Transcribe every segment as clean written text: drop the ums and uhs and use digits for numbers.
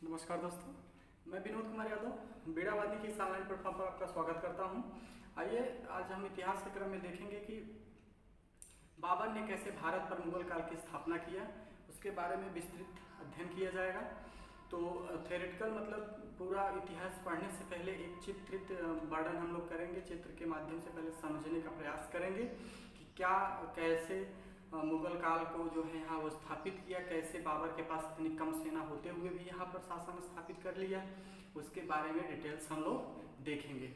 नमस्कार दोस्तों, मैं विनोद कुमार यादव बीड़ावादी की इस ऑनलाइन प्लेटफॉर्म पर आपका स्वागत करता हूं। आइए आज हम इतिहास के क्रम में देखेंगे कि बाबर ने कैसे भारत पर मुगल काल की स्थापना किया, उसके बारे में विस्तृत अध्ययन किया जाएगा। तो थ्योरेटिकल मतलब पूरा इतिहास पढ़ने से पहले एक चित्रित वर्णन हम लोग करेंगे, चित्र के माध्यम से पहले समझने का प्रयास करेंगे कि क्या कैसे मुगल काल को जो है यहाँ वो स्थापित किया, कैसे बाबर के पास इतनी कम सेना होते हुए भी यहाँ पर शासन स्थापित कर लिया, उसके बारे में डिटेल्स हम लोग देखेंगे।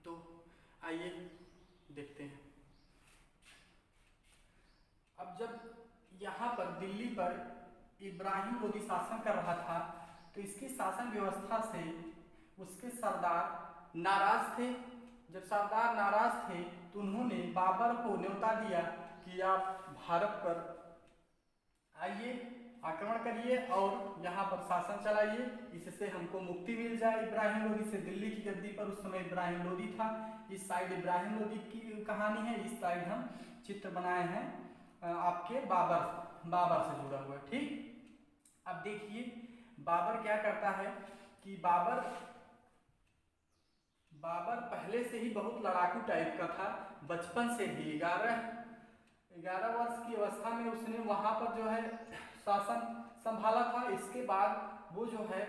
तो आइए देखते हैं। अब जब यहाँ पर दिल्ली पर इब्राहिम लोदी शासन कर रहा था तो इसकी शासन व्यवस्था से उसके सरदार नाराज थे। जब सरदार नाराज थे तो उन्होंने बाबर को न्योता दिया कि आप भारत पर आइए, आक्रमण करिए और यहाँ पर शासन चलाइए, इससे हमको मुक्ति मिल जाए इब्राहिम लोदी से। दिल्ली की गद्दी पर उस समय इब्राहिम लोदी था। इस साइड इब्राहिम लोदी की कहानी है, इस साइड हम चित्र बनाए हैं आपके बाबर से जुड़ा हुआ। ठीक, अब देखिए बाबर क्या करता है कि बाबर पहले से ही बहुत लड़ाकू टाइप का था। बचपन से ही 11 वर्ष की अवस्था में उसने वहां पर जो है शासन संभाला था। इसके बाद वो जो है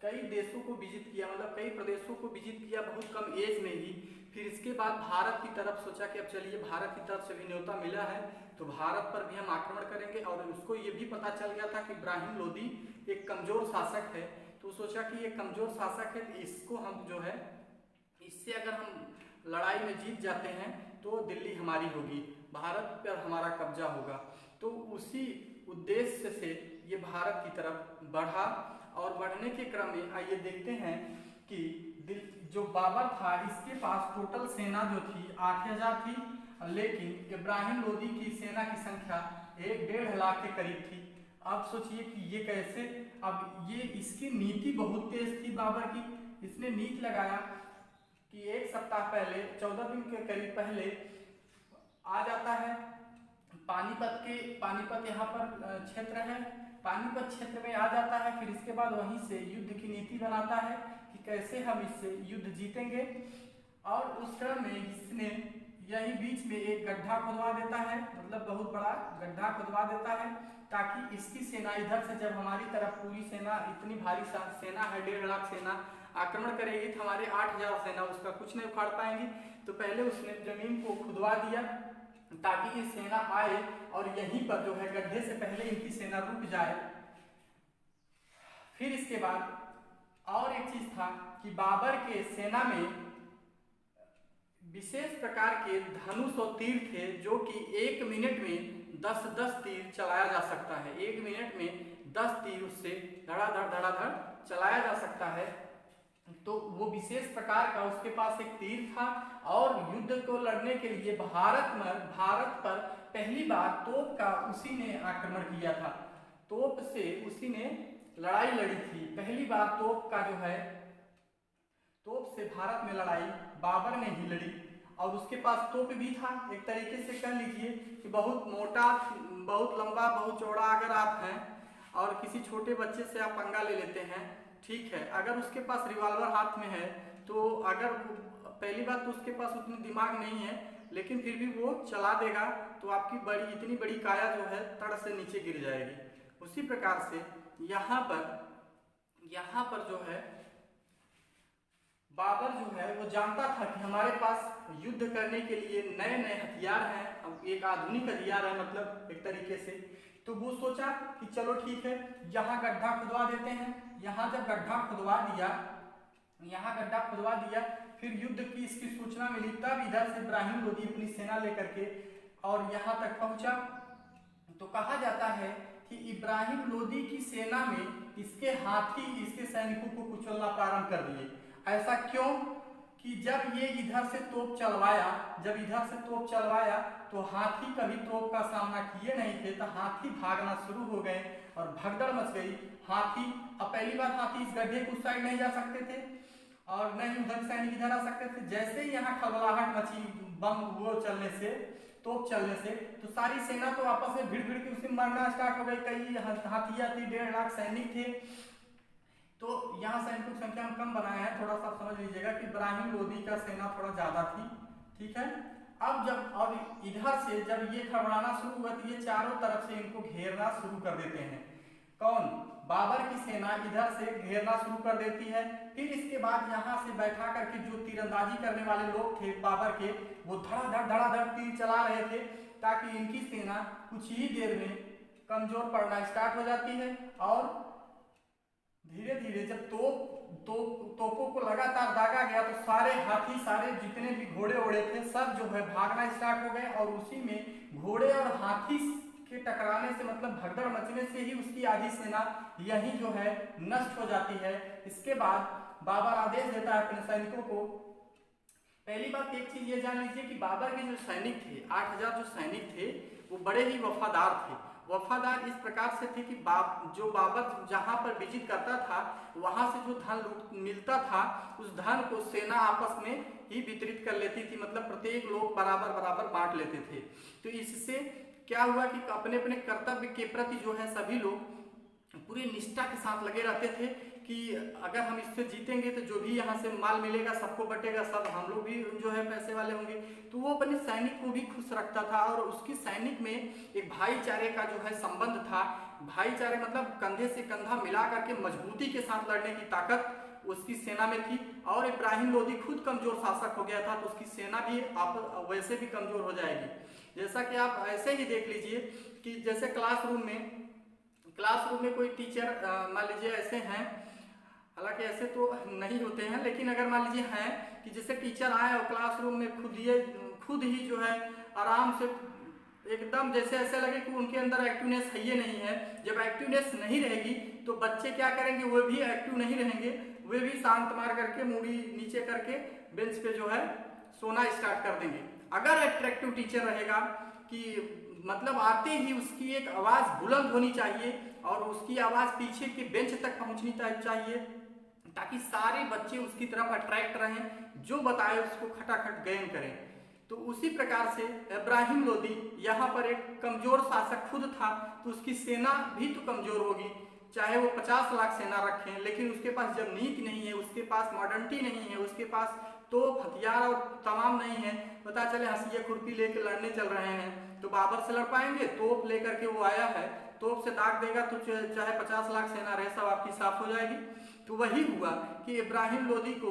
कई देशों को विजिट किया, मतलब कई प्रदेशों को विजिट किया बहुत कम एज में ही। फिर इसके बाद भारत की तरफ सोचा कि अब चलिए भारत की तरफ से भी न्योता मिला है तो भारत पर भी हम आक्रमण करेंगे। और उसको ये भी पता चल गया था कि इब्राहिम लोदी एक कमजोर शासक है, तो सोचा कि ये कमजोर शासक है, इसको हम जो है इससे अगर हम लड़ाई में जीत जाते हैं तो दिल्ली हमारी होगी, भारत पर हमारा कब्जा होगा। तो उसी उद्देश्य से ये भारत की तरफ बढ़ा और बढ़ने के क्रम में आइए देखते हैं कि जो बाबर था इसके पास टोटल सेना जो थी 8000 थी, लेकिन इब्राहिम लोदी की सेना की संख्या 1.5 लाख के करीब थी। अब सोचिए कि ये कैसे, अब ये इसकी नीति बहुत तेज थी बाबर की। इसने नीति लगाया कि एक सप्ताह पहले 14 दिन के करीब पहले आ जाता है पानीपत यहाँ पर क्षेत्र है, पानीपत क्षेत्र में आ जाता है। फिर इसके बाद वहीं से युद्ध की नीति बनाता है कि कैसे हम इससे युद्ध जीतेंगे। और उस क्रम में इसने यही बीच में एक गड्ढा खुदवा देता है, मतलब बहुत बड़ा गड्ढा खुदवा देता है ताकि इसकी सेना इधर से, जब हमारी तरफ पूरी सेना इतनी भारी सेना है 1.5 लाख सेना आक्रमण करेगी तो हमारे 8000 सेना उसका कुछ नहीं उखाड़ पाएंगी। तो पहले उसने जमीन को खुदवा दिया ताकि ये सेना आए और यहीं पर जो है गड्ढे से पहले इनकी सेना रुक जाए। फिर इसके बाद और एक चीज था कि बाबर के सेना में विशेष प्रकार के धनुष और तीर थे जो कि 1 मिनट में 10-10 तीर चलाया जा सकता है। 1 मिनट में 10 तीर उससे धड़ाधड़ चलाया जा सकता है। तो वो विशेष प्रकार का उसके पास एक तीर था। और युद्ध को लड़ने के लिए भारत पर पहली बार तोप का उसी ने आक्रमण किया था। तोप से उसी ने लड़ाई लड़ी थी पहली बार। तोप का जो है तोप से भारत में लड़ाई बाबर ने ही लड़ी। और उसके पास तोप भी था, एक तरीके से कह लीजिए कि बहुत मोटा, बहुत लंबा, बहुत चौड़ा। अगर आप हैं और किसी छोटे बच्चे से आप पंगा ले लेते हैं, ठीक है, अगर उसके पास रिवॉल्वर हाथ में है तो अगर पहली बात तो उसके पास उतनी दिमाग नहीं है, लेकिन फिर भी वो चला देगा तो आपकी इतनी बड़ी काया जो है तड़ से नीचे गिर जाएगी। उसी प्रकार से यहाँ पर जो है बाबर जो है वो जानता था कि हमारे पास युद्ध करने के लिए नए नए हथियार हैं, अब एक आधुनिक हथियार है मतलब एक तरीके से। तो वो सोचा कि चलो ठीक है, यहाँ गड्ढा खुदवा देते हैं। यहाँ जब गड्ढा खुदवा दिया फिर युद्ध की इसकी सूचना मिली, तब इधर से इब्राहिम लोदी अपनी सेना लेकर के और यहाँ तक पहुंचा। तो कहा जाता है कि इब्राहिम लोदी की सेना में इसके हाथी इसके सैनिकों को कुचलना प्रारंभ कर दिए। ऐसा क्यों कि जब ये इधर से तोप चलवाया तो हाथी कभी तोप का सामना किए नहीं थे, तो हाथी भागना शुरू हो गए और भगदड़ मच गई। हाथी, अब पहली बार हाथी इस गड्ढे को उस साइड नहीं जा सकते थे और न ही उधर सैनिक इधर आ सकते थे। जैसे ही यहाँ खलबलाहट मची बम वो चलने से, तोप चलने से, तो सारी सेना तो आपस में भिड़ भिड़ के उसे मारना स्टार्ट हो गई। कई हाथियां थी, 1.5 लाख सैनिक थे। तो यहाँ सैनिकों की संख्या हम कम बनाए हैं, थोड़ा सा समझ लीजिएगा कि इब्राहिम लोदी का सेना थोड़ा ज्यादा थी, ठीक है। अब इधर से जब ये खबराना शुरू हुआ तो ये चारों तरफ से इनको घेरना शुरू कर देते हैं। कौन? बाबर की सेना इधर से घेरना शुरू कर देती है। फिर इसके बाद यहाँ से बैठा करके जो तीरंदाजी करने वाले लोग थे बाबर के, वो धड़ाधड़ तीर चला रहे थे, ताकि इनकी सेना कुछ ही देर में कमजोर पड़ना स्टार्ट हो जाती है। और धीरे धीरे जब तोपों को लगातार दागा गया तो सारे हाथी, सारे जितने भी घोड़े ओड़े थे, सब जो है भागना स्टार्ट हो गए। और उसी में घोड़े और हाथी के टकराने से, मतलब भगदड़ मचने से ही उसकी आधी सेना यही जो है नष्ट हो जाती है। इसके बाद बाबर आदेश देता है अपने सैनिकों को। पहली बात एक चीज ये जान लीजिए कि बाबर के जो सैनिक थे, 8000 जो सैनिक थे, वो बड़े ही वफादार थे। वफादार इस प्रकार से थे कि जो बाबर जहां पर विजिट करता था, वहां से जो धन मिलता था, उस धन को सेना आपस में ही वितरित कर लेती थी, मतलब प्रत्येक लोग बराबर बराबर बांट लेते थे। तो इससे क्या हुआ कि अपने अपने कर्तव्य के प्रति जो है सभी लोग पूरी निष्ठा के साथ लगे रहते थे कि अगर हम इससे जीतेंगे तो जो भी यहाँ से माल मिलेगा सबको बटेगा, सब हम लोग भी जो है पैसे वाले होंगे। तो वो अपने सैनिक को भी खुश रखता था और उसकी सैनिक में एक भाईचारे का जो है संबंध था। भाईचारे मतलब कंधे से कंधा मिला करके मजबूती के साथ लड़ने की ताकत उसकी सेना में थी। और इब्राहिम लोदी खुद कमजोर शासक हो गया था, तो उसकी सेना भी वैसे भी कमजोर हो जाएगी। जैसा कि आप ऐसे ही देख लीजिए कि जैसे क्लासरूम में कोई टीचर मान लीजिए ऐसे हैं, हालांकि ऐसे तो नहीं होते हैं, लेकिन अगर मान लीजिए हैं कि जैसे टीचर आए और क्लासरूम में खुद ही जो है आराम से एकदम जैसे ऐसे लगे कि उनके अंदर एक्टिवनेस है ही नहीं है। जब एक्टिवनेस नहीं रहेगी तो बच्चे क्या करेंगे, वो भी एक्टिव नहीं रहेंगे, वे भी शांत मार करके मूड़ी नीचे करके बेंच पे जो है सोना स्टार्ट कर देंगे। अगर अट्रैक्टिव टीचर रहेगा कि मतलब आते ही उसकी एक आवाज बुलंद होनी चाहिए और उसकी आवाज पीछे के बेंच तक पहुंचनी चाहिए, ताकि सारे बच्चे उसकी तरफ अट्रैक्ट रहें, जो बताए उसको खटाखट गायन करें। तो उसी प्रकार से इब्राहिम लोदी यहाँ पर एक कमजोर शासक खुद था, तो उसकी सेना भी तो कमजोर होगी। चाहे वो 50 लाख सेना रखें, लेकिन उसके पास जब नीति नहीं है, उसके पास मॉडर्निटी नहीं है, उसके पास तोप हथियार और तमाम नहीं है, पता चले हंसिया खुरपी लेकर लड़ने चल रहे हैं तो बाबर से लड़ पाएंगे? तोप लेकर के वो आया है, तोप से दाग देगा तो चाहे 50 लाख सेना रहे, सब आपकी साफ हो जाएगी। तो वही हुआ कि इब्राहिम लोदी को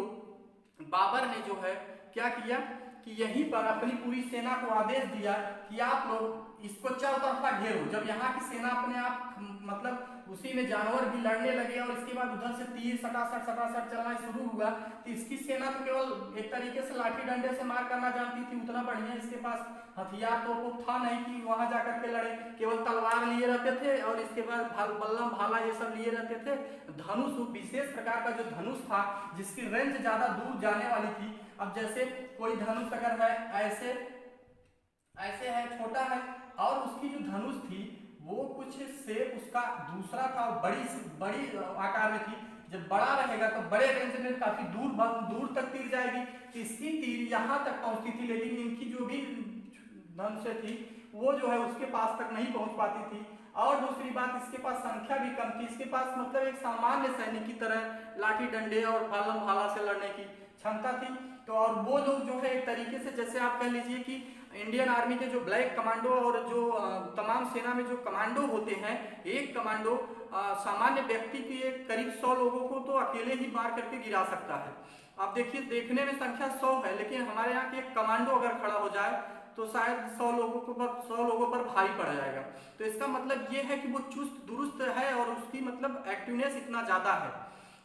बाबर ने जो है क्या किया कि यहीं पर अपनी पूरी सेना को आदेश दिया कि आप लोग इसको चारों तरफा घेरो। जब यहाँ की सेना अपने आप मतलब उसी में जानवर भी लड़ने लगे और इसके बाद उधर से तीर सटासट चलना शुरू हुआ, तो इसकी सेना तो केवल एक तरीके से लाठी डंडे से मार करना जानती थी, उतना बढ़िया इसके पास हथियार तो था नहीं कि वहां जाकर के लड़े। केवल तलवार लिए रहते थे और इसके बाद बल्लम भाला ये सब लिए रहते थे। धनुष विशेष प्रकार का जो धनुष था जिसकी रेंज ज्यादा दूर जाने वाली थी। अब जैसे कोई धनुष अगर है ऐसे है, छोटा है, और उसकी जो धनुष थी वो कुछ से उसका दूसरा था, बड़ी आकार में थी। जब बड़ा रहेगा तो बड़े रेंज में काफी दूर तक तीर जाएगी। इसकी तीर यहाँ तक पहुंचती थी, लेकिन इनकी जो भी धनुष थी वो जो है उसके पास तक नहीं पहुंच पाती थी। और दूसरी बात, इसके पास संख्या भी कम थी। इसके पास मतलब एक सामान्य सैनिक की तरह लाठी डंडे और बल्लम भाला से लड़ने की क्षमता थी। तो और वो लोग जो है एक तरीके से जैसे आप कह लीजिए कि इंडियन आर्मी के जो ब्लैक कमांडो और जो तमाम सेना में जो कमांडो होते हैं, एक कमांडो सामान्य व्यक्ति के करीब 100 लोगों को तो अकेले ही मार करके गिरा सकता है। आप देखिए, देखने में संख्या 100 है, लेकिन हमारे यहाँ के एक कमांडो अगर खड़ा हो जाए तो शायद 100 लोगों पर भारी पड़ जाएगा। तो इसका मतलब ये है कि वो चुस्त दुरुस्त है और उसकी मतलब एक्टिवनेस इतना ज्यादा है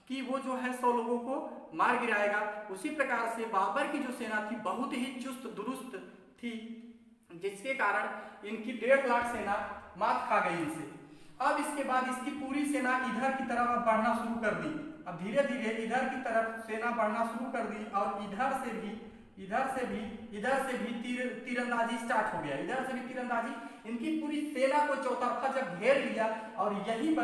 कि वो जो है 100 लोगों को मार गिराएगा। उसी प्रकार से बाबर की जो सेना थी बहुत ही चुस्त दुरुस्त थी, जिसके कारण इनकी 1.5 लाख सेना मात खा गई इनसे। अब इसके बाद इसकी पूरी सेना इधर की तरफ बढ़ना शुरू कर दी। अब धीरे धीरे इधर की तरफ सेना बढ़ना शुरू कर दी और इधर से भी तीरंदाजी स्टार्ट हो गया। इधर से भी तीरंदाजी, इनकी पूरी सेना को चौतरफा जब घेर लिया और यहीं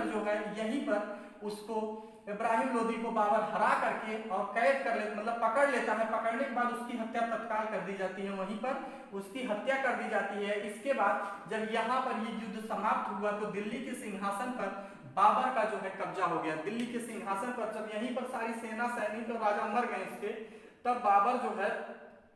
पर उसको इब्राहिम लोदी को बाबर हरा करके और कैद कर ले मतलब पकड़ लेता है। पकड़ने के बाद उसकी हत्या तत्काल कर दी जाती है, वहीं पर उसकी हत्या कर दी जाती है। इसके बाद जब यहाँ पर ये युद्ध समाप्त हुआ तो दिल्ली के सिंहासन पर बाबर का जो है कब्जा हो गया दिल्ली के सिंहासन पर। जब यहीं पर सारी सेना सैनिक और राजा मर गए इसके, तब बाबर जो है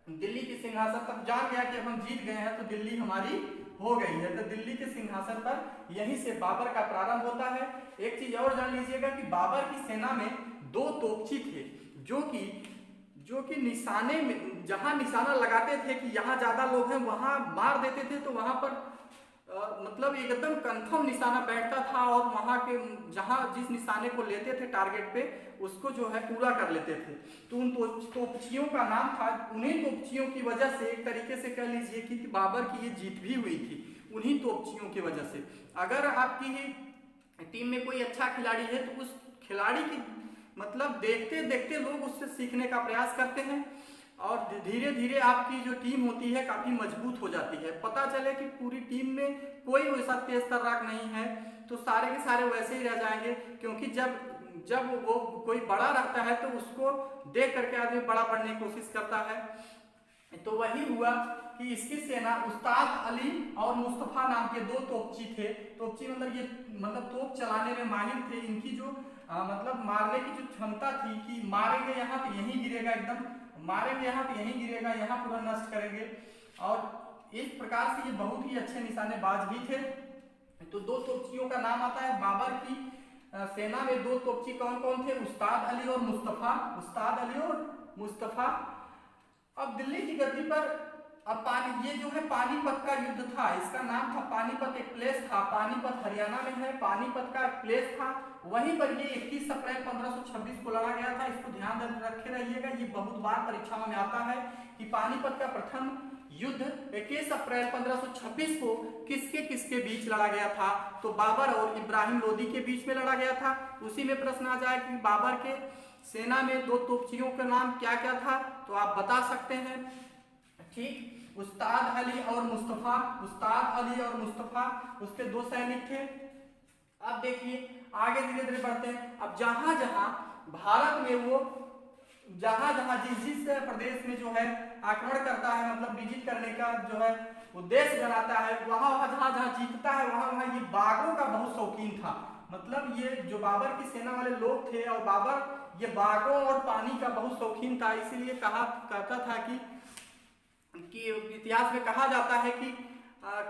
दिल्ली के सिंहासन, तब जान गया कि अब हम जीत गए हैं तो दिल्ली हमारी हो गई है। तो दिल्ली के सिंहासन पर यहीं से बाबर का प्रारंभ होता है। एक चीज और जान लीजिएगा कि बाबर की सेना में 2 तोपची थे जो कि निशाने में जहां निशाना लगाते थे कि यहाँ ज्यादा लोग हैं वहां मार देते थे, तो वहां पर मतलब एकदम कंफर्म निशाना बैठता था और वहां के जहां जिस निशाने को लेते थे टारगेट पे उसको जो है पूरा कर लेते थे। तो उन तोपचियों का नाम था, उन्हीं तोपचियों की वजह से एक तरीके से कह लीजिए कि बाबर की ये जीत भी हुई थी उन्हीं तोपचियों की वजह से। अगर आपकी ही टीम में कोई अच्छा खिलाड़ी है तो उस खिलाड़ी की मतलब देखते देखते लोग उससे सीखने का प्रयास करते हैं और धीरे धीरे आपकी जो टीम होती है काफी मजबूत हो जाती है। पता चले कि पूरी टीम में कोई वैसा तेज तर्राक नहीं है तो सारे के सारे वैसे ही रह जाएंगे, क्योंकि जब वो कोई बड़ा रहता है तो उसको देख करके आदमी बड़ा बनने की कोशिश करता है। तो वही हुआ कि इसकी सेना उस्ताद अली और मुस्तफा नाम के 2 तोपची थे। तोपची मतलब तोप चलाने में माहिर थे। इनकी जो मतलब मारने की जो क्षमता थी कि मारेंगे यहाँ तो यहीं गिरेगा, एकदम मारेंगे यहाँ तो यहीं गिरेगा, यहाँ पूरा नष्ट करेंगे। और इस प्रकार से ये बहुत ही अच्छे निशानेबाज भी थे। तो 2 तोपचियों का नाम आता है। बाबर की सेना में 2 तोपची कौन कौन थे? उस्ताद अली और मुस्तफा। उस्ताद अली और मुस्तफा। अब दिल्ली की गद्दी पर ये जो है पानीपत का युद्ध था, इसका नाम था पानीपत। एक प्लेस था, पानीपत हरियाणा में है, पानीपत का एक प्लेस था। वहीं पर ये 21 अप्रैल 1526 को लड़ा गया था। इसको ध्यान रखे रहिएगा, ये बहुत बार परीक्षाओं में आता है कि पानीपत का प्रथम युद्ध 21 अप्रैल 1526 को किसके किसके बीच लड़ा गया था? तो बाबर और इब्राहिम लोदी के बीच में लड़ा गया था। उसी में प्रश्न आ जाए कि बाबर के सेना में 2 तोपचियों का नाम क्या क्या था, तो आप बता सकते हैं। ठीक, उस्ताद अली और मुस्तफा। उस्ताद अली और मुस्तफा उसके 2 सैनिक थे। अब देखिए आगे धीरे धीरे बढ़ते हैं। अब जहां जहां भारत में वो जहां जिस प्रदेश में जो है आक्रमण करता है, मतलब विजिट करने का जो है उद्देश्य बनाता है, वहां जहां जीतता है वहां ये बाघों का बहुत शौकीन था। मतलब ये जो बाबर की सेना वाले लोग थे और बाबर ये बाघों और पानी का बहुत शौकीन था। इसीलिए कहा करता था कि इतिहास में कहा जाता है कि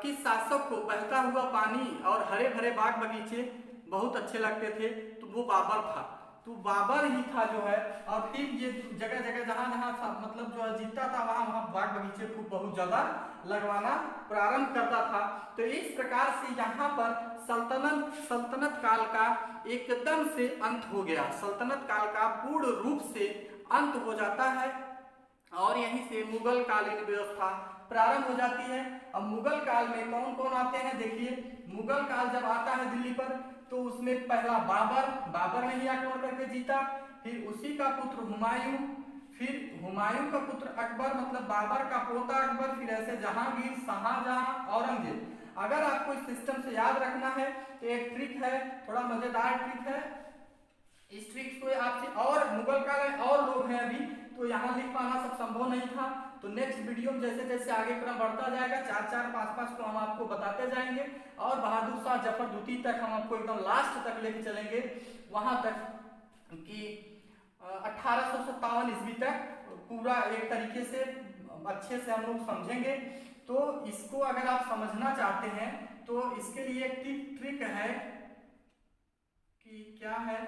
किस शासक को बहता हुआ पानी और हरे भरे बाग बगीचे बहुत अच्छे लगते थे, तो वो बाबर था। तो बाबर ही था जो है। और फिर ये जगह जगह जहां मतलब जो है जीतता था वहां बाग बगीचे खूब बहुत ज्यादा लगवाना प्रारंभ करता था। तो इस प्रकार से यहाँ पर सल्तनत काल का एकदम से अंत हो गया। सल्तनत काल का पूर्ण रूप से अंत हो जाता है और यहीं से मुगल कालीन व्यवस्था प्रारंभ हो जाती है। अब मुगल काल में कौन कौन आते हैं देखिए। मुगल काल जब आता है दिल्ली पर तो उसमें पहला बाबर ने ही आक्रमण करके जीता। फिर उसी का पुत्र हुमायूं, फिर हुमायूं का पुत्र अकबर, मतलब बाबर का पोता अकबर, फिर ऐसे जहांगीर, शाहजहां, औरंगजेब। अगर आपको इस सिस्टम से याद रखना है तो एक ट्रिक है, थोड़ा मजेदार ट्रिक है। इस ट्रिक को आपसे, और मुगल काल में और लोग हैं अभी, तो यहाँ लिख पाना सब संभव नहीं था। तो नेक्स्ट वीडियो में जैसे जैसे आगे क्रम बढ़ता जाएगा 4-4, 5-5 को हम आपको बताते जाएंगे और बहादुर शाह जफर द्वितीय तक हम आपको एकदम लास्ट तक लेके चलेंगे, वहां तक कि 1857 ईस्वी तक पूरा एक तरीके से अच्छे से हम लोग समझेंगे। तो इसको अगर आप समझना चाहते हैं तो इसके लिए एक ट्रिक है कि क्या है,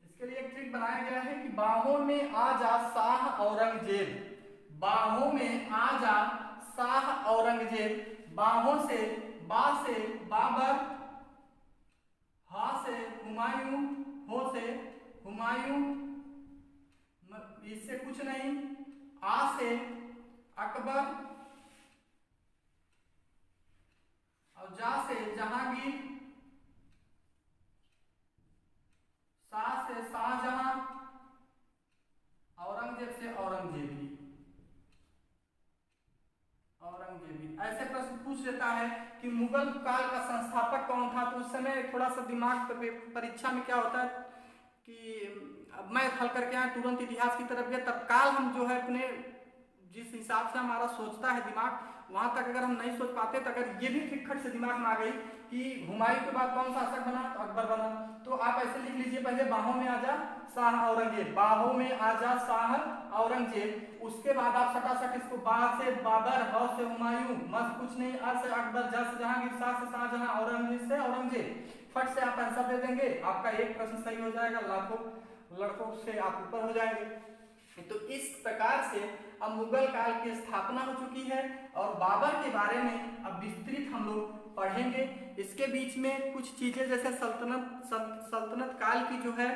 इसके लिए एक ट्रिक बनाया गया है कि बाहों में आ जा शाह औरंगजेब। बाहों में आ जा शाह औरंगजेब। बाहों से बा से बाबर, हा से हुमायूं, हो से हुमायूं, इससे कुछ नहीं, आ से अकबर और जा से जहांगीर, शाह से शाहजहां, औरंगजेब से औरंगजेबी। से पूछ लेता है कि मुगल काल का संस्थापक कौन था, तो उस समय थोड़ा सा दिमाग परीक्षा में क्या होता है कि अब मैथ हल करके आए, तुरंत इतिहास की तरफ गए, तत्काल हम जो है अपने जिस हिसाब से हमारा सोचता है दिमाग, वहां तक अगर हम नहीं सोच पाते, तो अगर ये भी फिक्खट से दिमाग में आ गई कि हुमायूं के बाद कौन शासक बना, तो अकबर बना, तो आप ऐसे लिख लीजिए, पहले बाहों में आजा शाह औरंगजेब, बाहों में आजा शाह औरंगजेब, उसके बाद आप सटासट इसको बा से बाबर, ह से हुमायूं, मस कुछ नहीं, अ से अकबर, ज से जहांगीर, शाह से शाहजहां, औरंगजेब से औरंगजेब, फट से आप आंसर दे देंगे, आपका एक प्रश्न सही हो जाएगा, लाखों लड़कों से आप ऊपर हो जाएंगे। तो इस प्रकार से अब मुगल काल की स्थापना हो चुकी है और बाबर के बारे में अब विस्तृत हम लोग पढ़ेंगे। इसके बीच में कुछ चीजें जैसे सल्तनत काल की जो है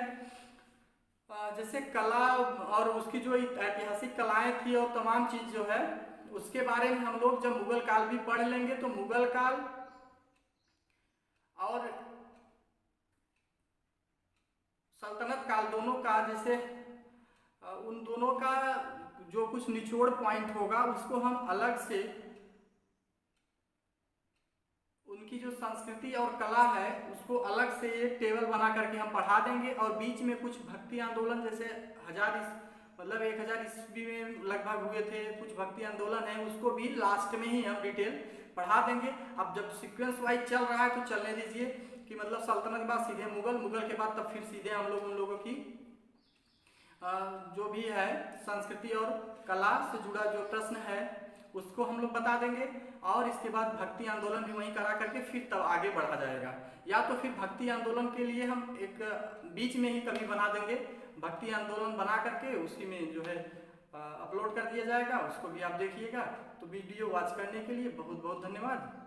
जैसे कला और उसकी जो ऐतिहासिक कलाएं थी और तमाम चीज जो है उसके बारे में हम लोग जब मुगल काल भी पढ़ लेंगे, तो मुगल काल और सल्तनत काल दोनों का जैसे उन दोनों का जो कुछ निचोड़ पॉइंट होगा उसको हम अलग से, उनकी जो संस्कृति और कला है उसको अलग से एक टेबल बना करके हम पढ़ा देंगे। और बीच में कुछ भक्ति आंदोलन जैसे 1000 ईस्वी में लगभग हुए थे, कुछ भक्ति आंदोलन है, उसको भी लास्ट में ही हम डिटेल पढ़ा देंगे। अब जब सीक्वेंस वाइज चल रहा है तो चलने दीजिए कि मतलब सल्तनत के बाद सीधे मुगल, मुगल के बाद तब फिर सीधे हम लोग उन लोगों की जो भी है संस्कृति और कला से जुड़ा जो प्रश्न है उसको हम लोग बता देंगे। और इसके बाद भक्ति आंदोलन भी वहीं करा करके फिर तब आगे बढ़ा जाएगा, या तो फिर भक्ति आंदोलन के लिए हम एक बीच में ही कभी बना देंगे, भक्ति आंदोलन बना करके उसी में जो है अपलोड कर दिया जाएगा, उसको भी आप देखिएगा। तो वीडियो वॉच करने के लिए बहुत बहुत धन्यवाद।